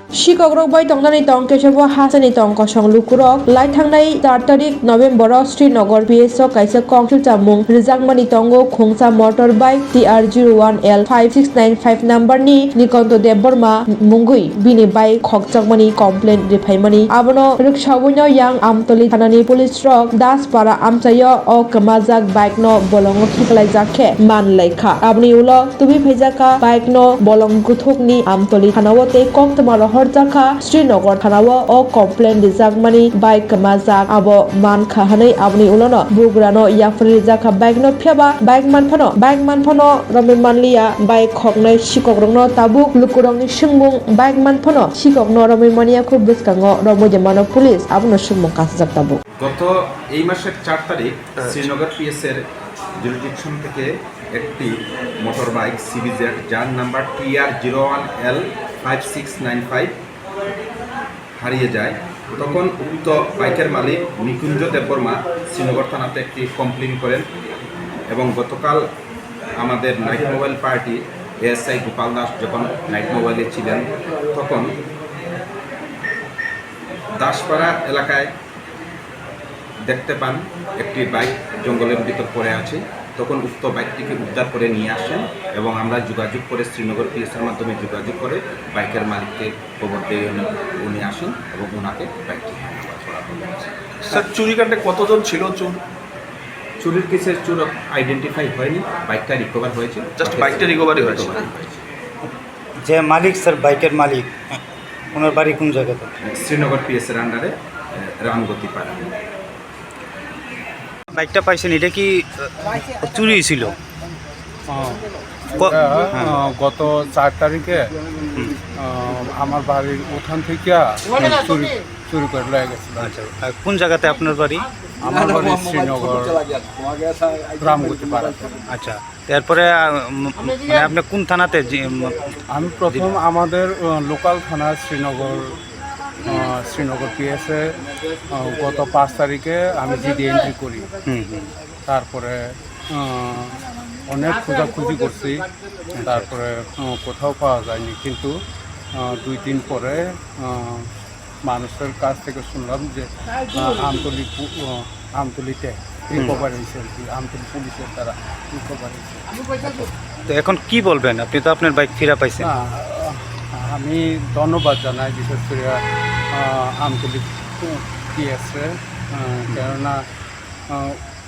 Shikogrok bai tongnani tong kesabo hasani tong kosong lukurok lai thangnai 4 tarik November Srinagar PSO kaisa kongsil chamung rijangmani tongo khongsa motorbike TR01L 5695 number ni Nikonto Deborma mungui bini bai khokjakmani complaint rifaimani abono rikshabuno yang Amtali Thanani police rok daspara amchayo o Khokjak Bikeno Bolong Kuthukgo Manlaikha abni ulo tubi phaijaka Bikeno Bolong Kuthukgo Amtali Thanawote koktama Khokjak Srinagar Thanao o complaint rijagmani bike Khokjak abo mankha hanai abni ulono bugrano yafri rijaka Bikeno phiaba bike manphano romi manliya bike khoknai shikokrokno tabuk lukurongni singmung bike manphano shikokno romi mania khub biskango romojemano police abono singmung kasjak tabuk গত এই মাসের 4 তারিখ Srinagar পিএসের jurisdiction থেকে একটি motor bike CBZ যার number TR01L 5695 হারিয়ে যায়। তখন উক্ত বাইকের মালিক নিকুঞ্জ দেববর্মা শ্রীনগর থানাতে একটি কমপ্লেন করেন এবং গতকাল আমাদের night mobile party ASI Gopal Das যখন নাইট মোবাইলে ছিলেন তখন দাসপাড়া এলাকায় দেখতে পান একটি বাইক জঙ্গলের ভিতর পড়ে আছে। তখন উক্ত বাইকটিকে উদ্ধার করে নিয়ে আসেন এবং আমরা যোগাযোগ করে শ্রীনগর পিএসের মাধ্যমে যোগাযোগ করে বাইকের মালিককে খবর দিয়ে উনি আসেন এবং ওনাকে বাইকটি স্যার চুরিকাণ্ডে কতজন ছিল? চুরির কেসের চোর আইডেন্টিফাই হয়নি, বাইকটা রিকভার হয়েছে, জাস্ট বাইকটা রিকভারি হয়েছে। যে মালিক স্যার বাইকের মালিক ওনার বাড়ি কোন জায়গাতে? শ্রীনগর পিএসের আন্ডারে রামগতি পাড়া। বাইকটা পাইছেন এটা কি চুরি ছিল? গত 4 তারিখে আমার বাড়ির উঠান থেকে চুরি করে লয়ে গেছিল। আচ্ছা, আর কোন জায়গাতে আপনার বাড়ি? আমার বাড়ি শ্রীনগর রামগতি পাড়া। আচ্ছা, এরপরে মানে আপনি কোন থানাতে? আমি প্রথম আমাদের লোকাল থানা শ্রীনগর পিএসে গত 5 তারিখে আমি জিডি এন্ট্রি করি। তারপরে অনেক খোঁজাখুঁজি করছি, তারপরে কোথাও পাওয়া যায়নি। কিন্তু 2 দিন পরে মানুষের কাছ থেকে শুনলাম যে আমতলিতে রিকভার হয়েছে, আমতলি পুলিশের দ্বারা রিকভার হয়েছে। তো এখন কি বলবেন? আপনি তো আপনার বাইক ফিরে পাইছেন। আমি ধন্যবাদ জানাই বিশেষ করে আমতলি পিএসে, কেননা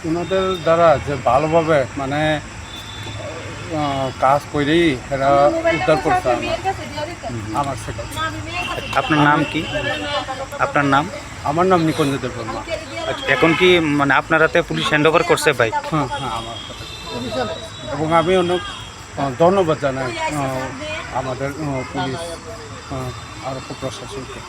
ওনাদের দ্বারা যে ভালোভাবে মানে কাজ করেই এরা উদ্ধার করছে আমার সেটা। আপনার নাম কি? আপনার নাম? আমার নাম নিকুঞ্জ দেববর্মা। আচ্ছা, এখন কি মানে আপনার হাতে পুলিশ হ্যান্ড ওভার করছে বাইক? হ্যাঁ, আমার সাথে। এবং আমি অনেক ধন্যবাদ জানাই আমাদের পুলিশ আর প্রশাসনকে।